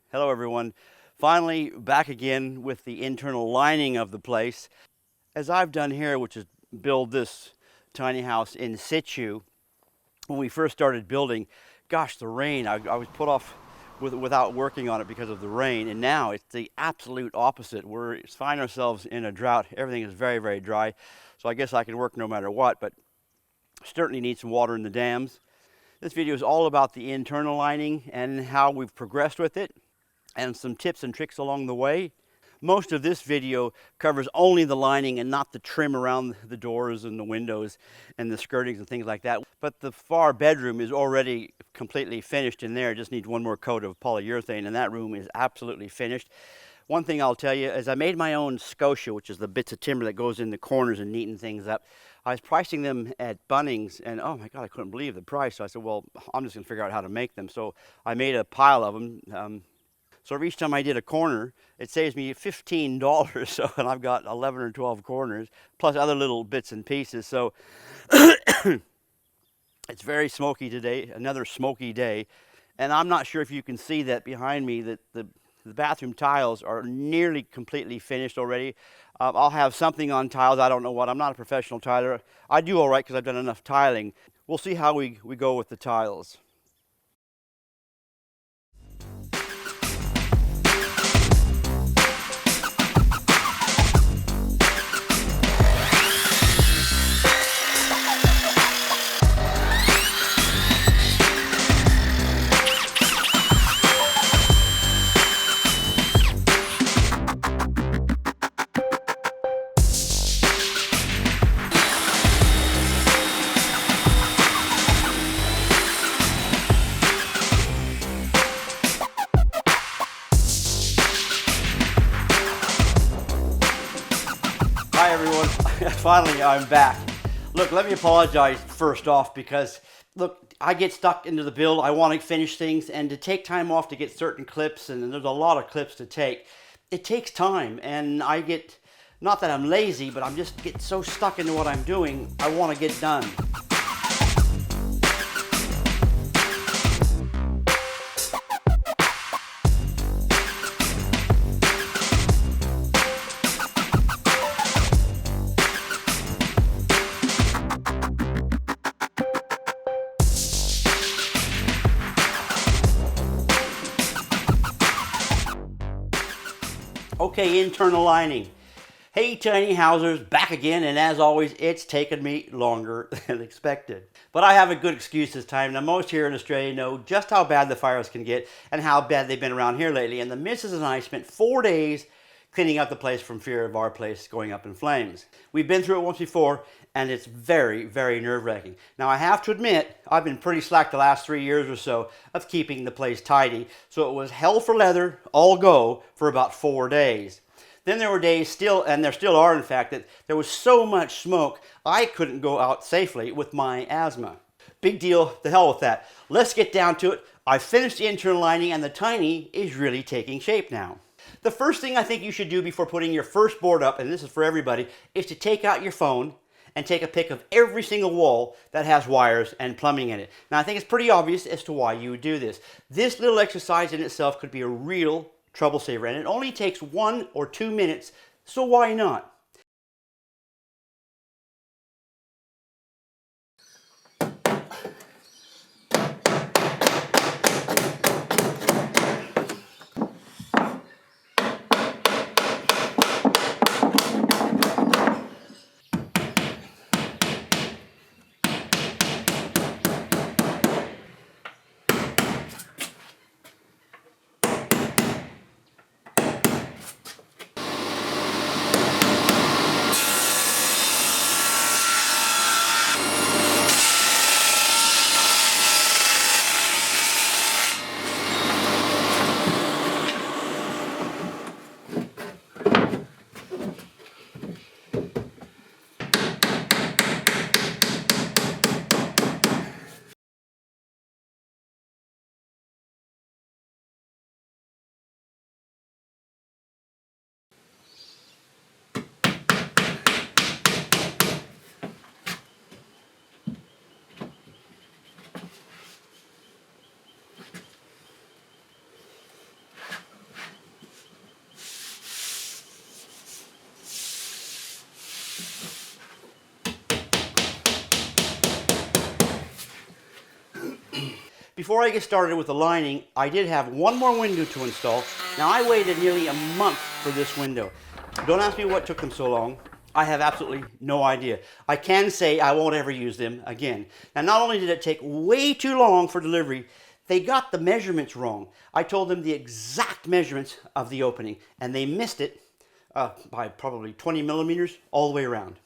Hello everyone. Finally back again with the internal lining of the place. As I've done here, which is build this tiny house in situ, when we first started building, gosh, the rain, I was put off without working on it because of the rain, and now it's the absolute opposite. We're find ourselves in a drought. Everything is very, very dry, so I guess I can work no matter what, but certainly need some water in the dams. This video is all about the internal lining and how we've progressed with it, and some tips and tricks along the way. Most of this video covers only the lining and not the trim around the doors and the windows and the skirtings and things like that. But the far bedroom is already completely finished in there. It just needs one more coat of polyurethane, and that room is absolutely finished. One thing I'll tell you is I made my own scotia, which is the bits of timber that goes in the corners and neaten things up. I was pricing them at Bunnings, and oh my God, I couldn't believe the price. So I said, well, I'm just gonna figure out how to make them. So I made a pile of them. So each time I did a corner, it saves me $15. So, and I've got 11 or 12 corners, plus other little bits and pieces. So it's very smoky today, another smoky day. And I'm not sure if you can see that behind me, that the bathroom tiles are nearly completely finished already. I'll have something on tiles, I don't know what. I'm not a professional tiler. I do all right because I've done enough tiling. We'll see how we go with the tiles. Hi everyone, finally I'm back. Look, let me apologize first off because, look, I get stuck into the build, I want to finish things, and to take time off to get certain clips, and there's a lot of clips to take, it takes time, and I get, not that I'm lazy, but I'm just get so stuck into what I'm doing, I want to get done. Okay, internal lining. Hey tiny housers, back again, and as always, it's taken me longer than expected. But I have a good excuse this time. Now most here in Australia know just how bad the fires can get and how bad they've been around here lately, and the missus and I spent 4 days cleaning up the place from fear of our place going up in flames. We've been through it once before, and it's very, very nerve-wracking. Now I have to admit, I've been pretty slack the last 3 years or so of keeping the place tidy, so it was hell for leather, all go, for about 4 days. Then there were days still, and there still are in fact, that there was so much smoke, I couldn't go out safely with my asthma. Big deal, the hell with that. Let's get down to it. I finished the internal lining and the tiny is really taking shape now. The first thing I think you should do before putting your first board up, and this is for everybody, is to take out your phone and take a pic of every single wall that has wires and plumbing in it. Now I think it's pretty obvious as to why you would do this. This little exercise in itself could be a real trouble saver, and it only takes 1 or 2 minutes, so why not? Before I get started with the lining, I did have one more window to install. Now I waited nearly a month for this window. Don't ask me what took them so long. I have absolutely no idea. I can say I won't ever use them again. Now not only did it take way too long for delivery, they got the measurements wrong. I told them the exact measurements of the opening, and they missed it by probably 20 millimeters all the way around.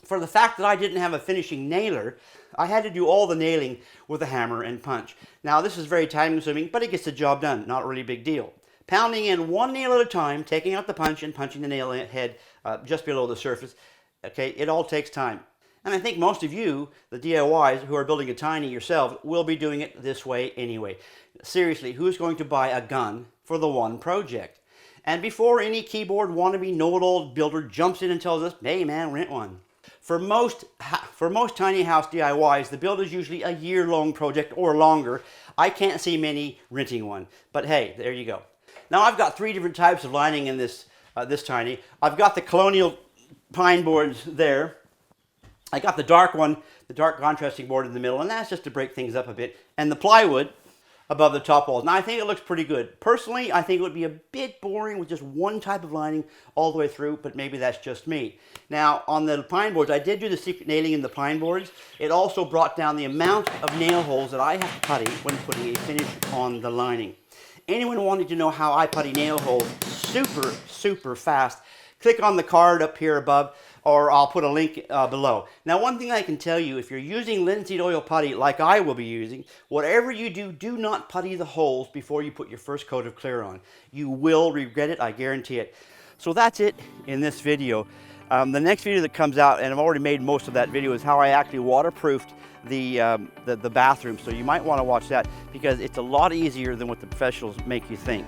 For the fact that I didn't have a finishing nailer, I had to do all the nailing with a hammer and punch. Now this is very time consuming, but it gets the job done, not really a big deal. Pounding in one nail at a time, taking out the punch and punching the nail head just below the surface, okay, it all takes time. And I think most of you, the DIYs who are building a tiny yourselves, will be doing it this way anyway. Seriously, who's going to buy a gun for the one project? And before any keyboard wannabe know-it-all builder jumps in and tells us, hey man, rent one. For most tiny house DIYs, the build is usually a year-long project or longer. I can't see many renting one, but hey, there you go. Now I've got 3 different types of lining in this tiny. I've got the Colonial pine boards there. I got the dark one, the dark contrasting board in the middle, and that's just to break things up a bit. And the plywood above the top walls. Now I think it looks pretty good. Personally, I think it would be a bit boring with just one type of lining all the way through, but maybe that's just me. Now on the pine boards, I did do the secret nailing in the pine boards. It also brought down the amount of nail holes that I have to putty when putting a finish on the lining. Anyone wanting to know how I putty nail holes super fast, click on the card up here above, or I'll put a link below. Now one thing I can tell you, if you're using linseed oil putty like I will be using, whatever you do, do not putty the holes before you put your first coat of clear on. You will regret it, I guarantee it. So that's it in this video. The next video that comes out, and I've already made most of that video, is how I actually waterproofed the bathroom. So you might want to watch that because it's a lot easier than what the professionals make you think.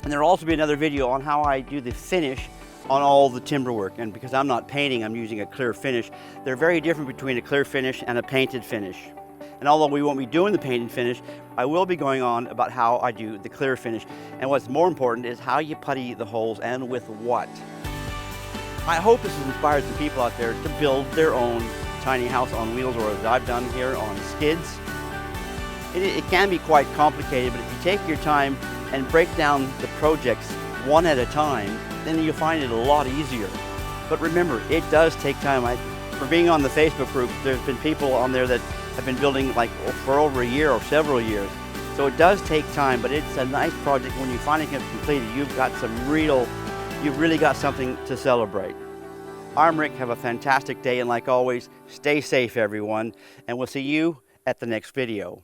And there'll also be another video on how I do the finish on all the timber work, and because I'm not painting, I'm using a clear finish. They're very different between a clear finish and a painted finish. And although we won't be doing the painted finish, I will be going on about how I do the clear finish. And what's more important is how you putty the holes and with what. I hope this has inspired some people out there to build their own tiny house on wheels, or as I've done here, on skids. It can be quite complicated, but if you take your time and break down the projects one at a time, then you'll find it a lot easier. But remember, it does take time. For being on the Facebook group, there's been people on there that have been building like for over a year or several years. So it does take time, but it's a nice project. When you finally get completed, you've really got something to celebrate. I'm Rick. Have a fantastic day, and like always, stay safe, everyone, and we'll see you at the next video.